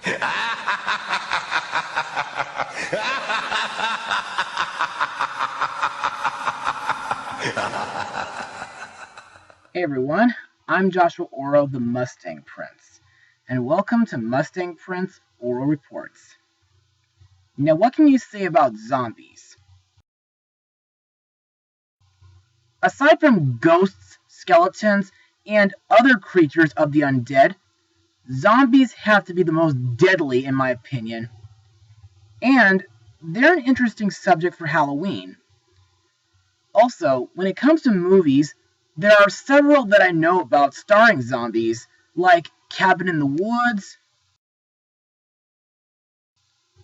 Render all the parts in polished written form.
Hey everyone, I'm Joshua Orro, the Mustang Prince, and welcome to Mustang Prince Orro Reports. Now, what can you say about zombies? Aside from ghosts, skeletons, and other creatures of the undead, zombies have to be the most deadly in my opinion. And they're an interesting subject for Halloween. Also, when it comes to movies, there are several that I know about starring zombies, like Cabin in the Woods,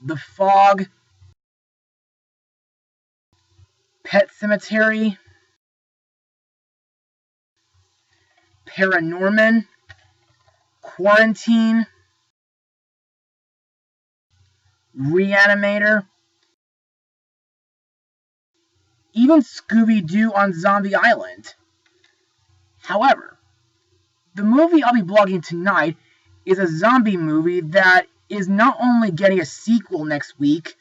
The Fog, Pet Sematary, Paranorman, Quarantine, Reanimator, even Scooby-Doo on Zombie Island. However, the movie I'll be blogging tonight is a zombie movie that is not only getting a sequel next week,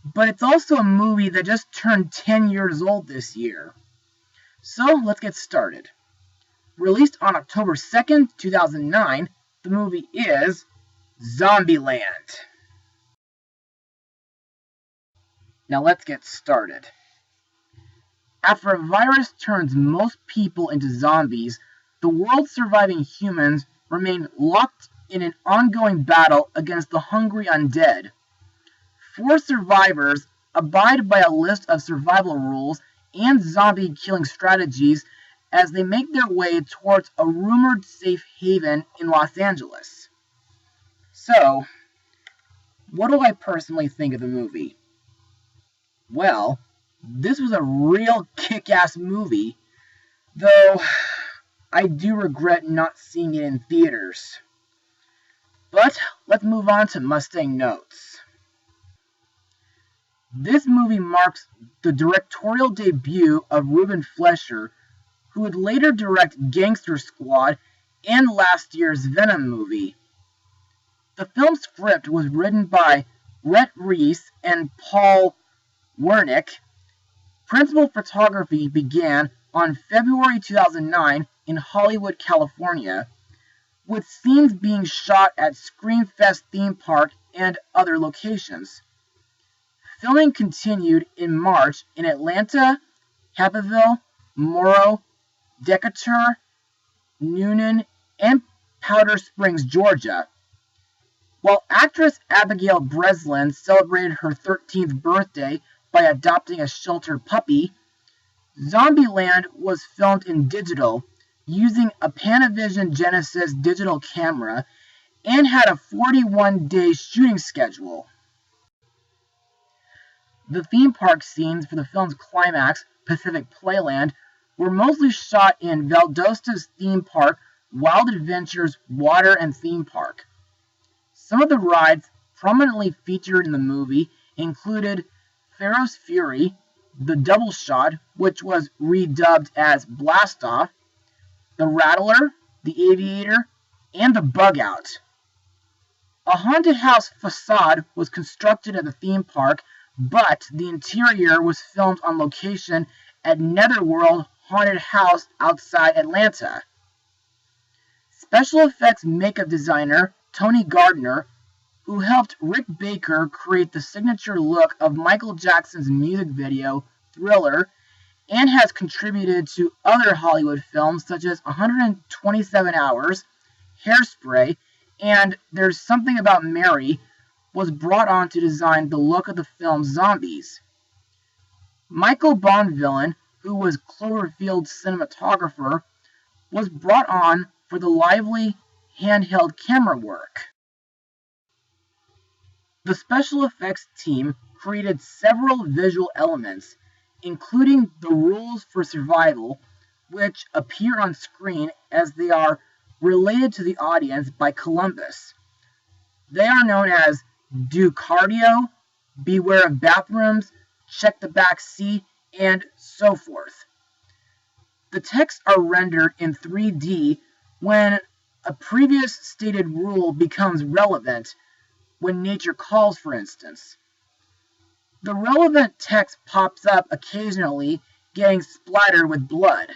but it's also a movie that just turned 10 years old this year. So let's get started. Released on October 2nd, 2009, the movie is Zombieland. Now let's get started. After a virus turns most people into zombies, the world's surviving humans remain locked in an ongoing battle against the hungry undead. 4 survivors abide by a list of survival rules and zombie-killing strategies as they make their way towards a rumored safe haven in Los Angeles. So, what do I personally think of the movie? Well, this was a real kick-ass movie, though I do regret not seeing it in theaters. But let's move on to Mustang Notes. This movie marks the directorial debut of Ruben Fleischer, who would later direct Gangster Squad and last year's Venom movie. The film's script was written by Rhett Reese and Paul Wernick. Principal photography began on February 2009 in Hollywood, California, with scenes being shot at Screamfest theme park and other locations. Filming continued in March in Atlanta, Happaville, Morrow, Decatur, Newnan, and Powder Springs, Georgia. While actress Abigail Breslin celebrated her 13th birthday by adopting a sheltered puppy, Zombieland was filmed in digital using a Panavision Genesis digital camera and had a 41-day shooting schedule. The theme park scenes for the film's climax, Pacific Playland, were mostly shot in Valdosta's theme park, Wild Adventures Water and Theme Park. Some of the rides prominently featured in the movie included Pharaoh's Fury, the Double Shot, which was redubbed as Blastoff, the Rattler, the Aviator, and the Bug Out. A haunted house facade was constructed at the theme park, but the interior was filmed on location at Netherworld Haunted House outside Atlanta. Special effects makeup designer Tony Gardner, who helped Rick Baker create the signature look of Michael Jackson's music video, Thriller, and has contributed to other Hollywood films such as 127 Hours, Hairspray, and There's Something About Mary, was brought on to design the look of the film's zombies. Michael Bonvillain, who was Cloverfield's cinematographer, was brought on for the lively handheld camera work. The special effects team created several visual elements, including the rules for survival, which appear on screen as they are related to the audience by Columbus. They are known as Do Cardio, Beware of Bathrooms, Check the Back Seat, and so forth. The texts are rendered in 3D when a previous stated rule becomes relevant, when nature calls, for instance. The relevant text pops up occasionally, getting splattered with blood.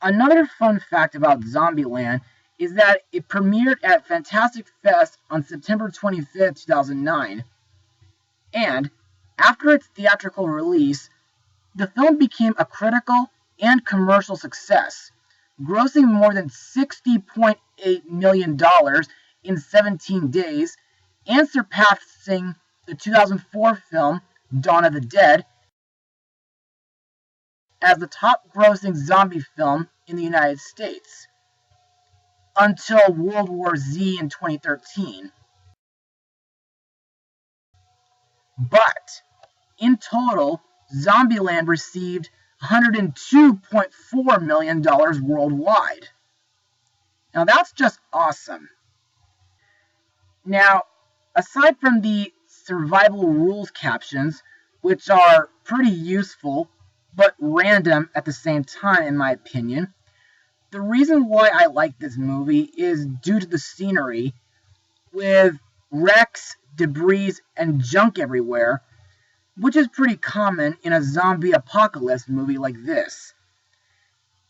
Another fun fact about Zombieland is that it premiered at Fantastic Fest on September 25, 2009, and after its theatrical release, the film became a critical and commercial success, grossing more than $60.8 million in 17 days and surpassing the 2004 film Dawn of the Dead as the top-grossing zombie film in the United States, until World War Z in 2013. But, in total, Zombieland received $102.4 million worldwide. Now that's just awesome. Now, aside from the survival rules captions, which are pretty useful but random at the same time in my opinion, the reason why I like this movie is due to the scenery, with wrecks, debris, and junk everywhere, which is pretty common in a zombie apocalypse movie like this.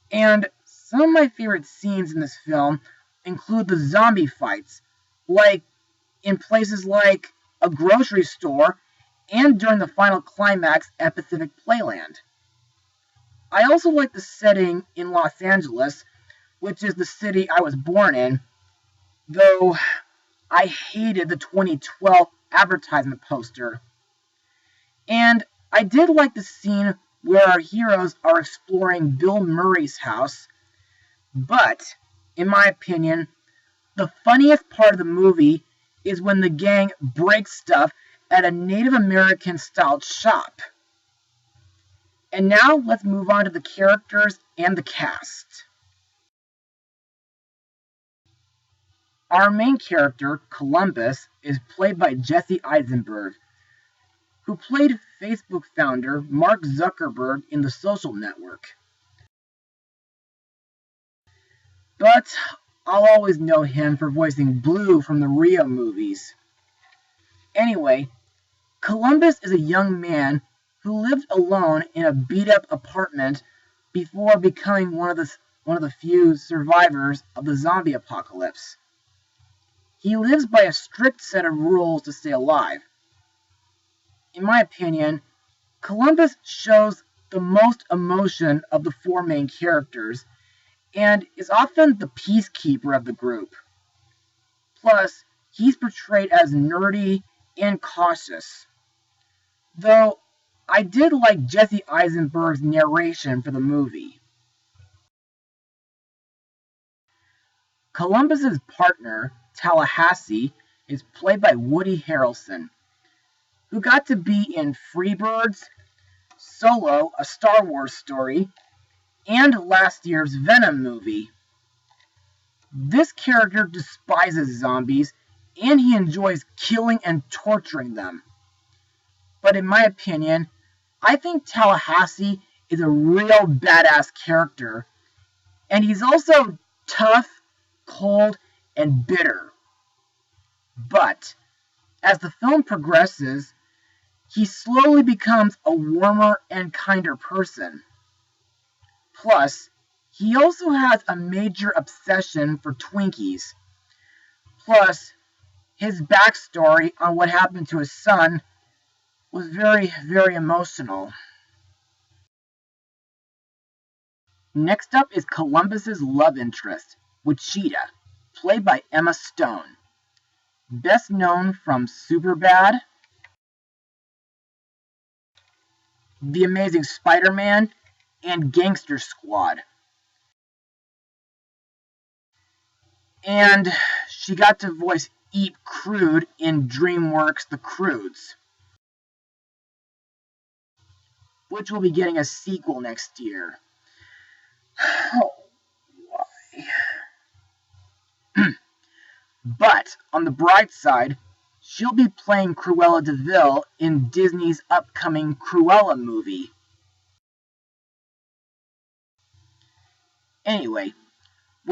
And some of my favorite scenes in this film include the zombie fights, like in places like a grocery store and during the final climax at Pacific Playland. I also like the setting in Los Angeles, which is the city I was born in, though I hated the 2012 advertisement poster. And I did like the scene where our heroes are exploring Bill Murray's house, but, in my opinion, the funniest part of the movie is when the gang breaks stuff at a Native American-styled shop. And now let's move on to the characters and the cast. Our main character, Columbus, is played by Jesse Eisenberg, who played Facebook founder Mark Zuckerberg in The Social Network. But I'll always know him for voicing Blue from the Rio movies. Anyway, Columbus is a young man who lived alone in a beat-up apartment before becoming one of the few survivors of the zombie apocalypse. He lives by a strict set of rules to stay alive. In my opinion, Columbus shows the most emotion of the four main characters, and is often the peacekeeper of the group. Plus, he's portrayed as nerdy and cautious. Though, I did like Jesse Eisenberg's narration for the movie. Columbus's partner, Tallahassee, is played by Woody Harrelson, who got to be in Freebirds, Solo, a Star Wars story, and last year's Venom movie. This character despises zombies, and he enjoys killing and torturing them. But in my opinion, I think Tallahassee is a real badass character, and he's also tough, cold, and bitter. But, as the film progresses, he slowly becomes a warmer and kinder person. Plus, he also has a major obsession for Twinkies. Plus, his backstory on what happened to his son was very, very emotional. Next up is Columbus's love interest, with Cheetah, played by Emma Stone, best known from Superbad, The Amazing Spider-Man, and Gangster Squad. And she got to voice Eat Crude in DreamWorks' The Croods, which will be getting a sequel next year. Oh, why? But, on the bright side, she'll be playing Cruella de Vil in Disney's upcoming Cruella movie. Anyway,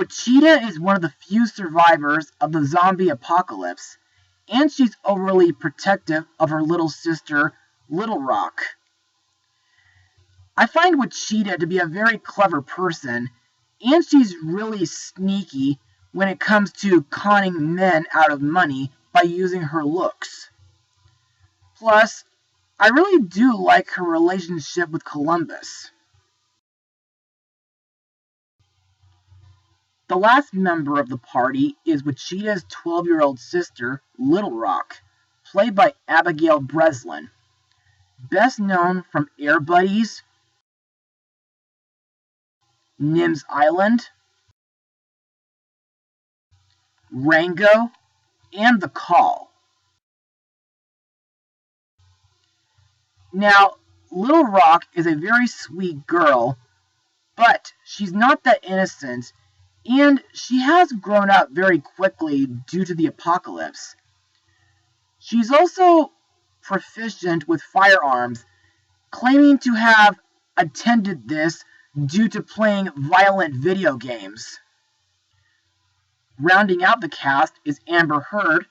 Cheetah is one of the few survivors of the zombie apocalypse, and she's overly protective of her little sister, Little Rock. I find Cheetah to be a very clever person, and she's really sneaky when it comes to conning men out of money by using her looks. Plus, I really do like her relationship with Columbus. The last member of the party is Cheetah's 12-year-old sister, Little Rock, played by Abigail Breslin. Best known from Air Buddies, Nim's Island, Rango, and The Call. Now, Little Rock is a very sweet girl, but she's not that innocent, and she has grown up very quickly due to the apocalypse. She's also proficient with firearms, claiming to have attended this due to playing violent video games. Rounding out the cast is Amber Heard,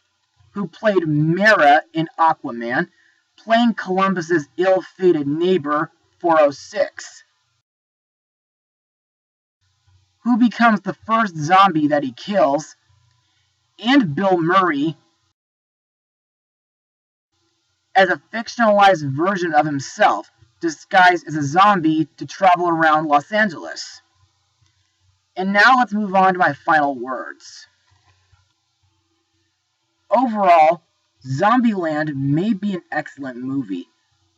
who played Mara in Aquaman, playing Columbus's ill-fated neighbor, 406, who becomes the first zombie that he kills, and Bill Murray as a fictionalized version of himself, disguised as a zombie to travel around Los Angeles. And now let's move on to my final words. Overall, Zombieland may be an excellent movie,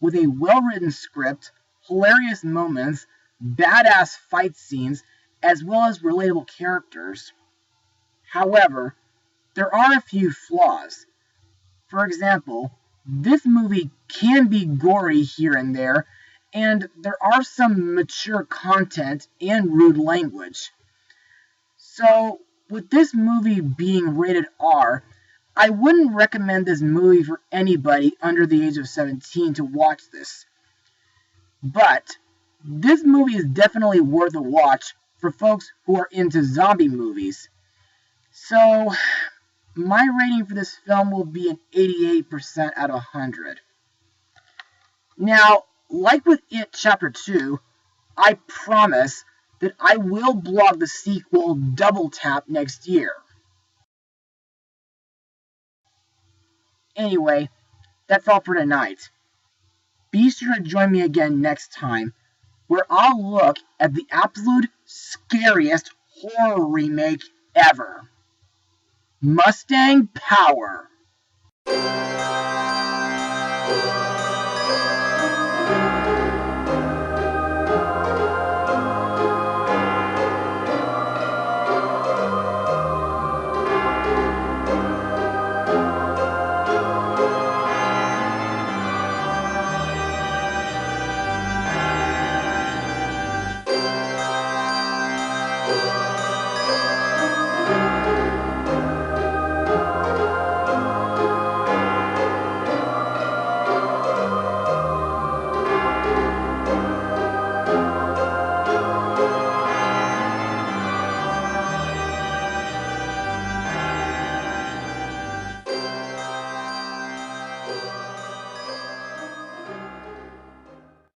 with a well-written script, hilarious moments, badass fight scenes, as well as relatable characters. However, there are a few flaws. For example, this movie can be gory here and there, and there are some mature content and rude language. So, with this movie being rated R, I wouldn't recommend this movie for anybody under the age of 17 to watch this. But, this movie is definitely worth a watch for folks who are into zombie movies. So, my rating for this film will be an 88% out of 100. Now, like with It Chapter 2, I promise that I will blog the sequel Double Tap next year. Anyway, that's all for tonight. Be sure to join me again next time, where I'll look at the absolute scariest horror remake ever. Mustang Power.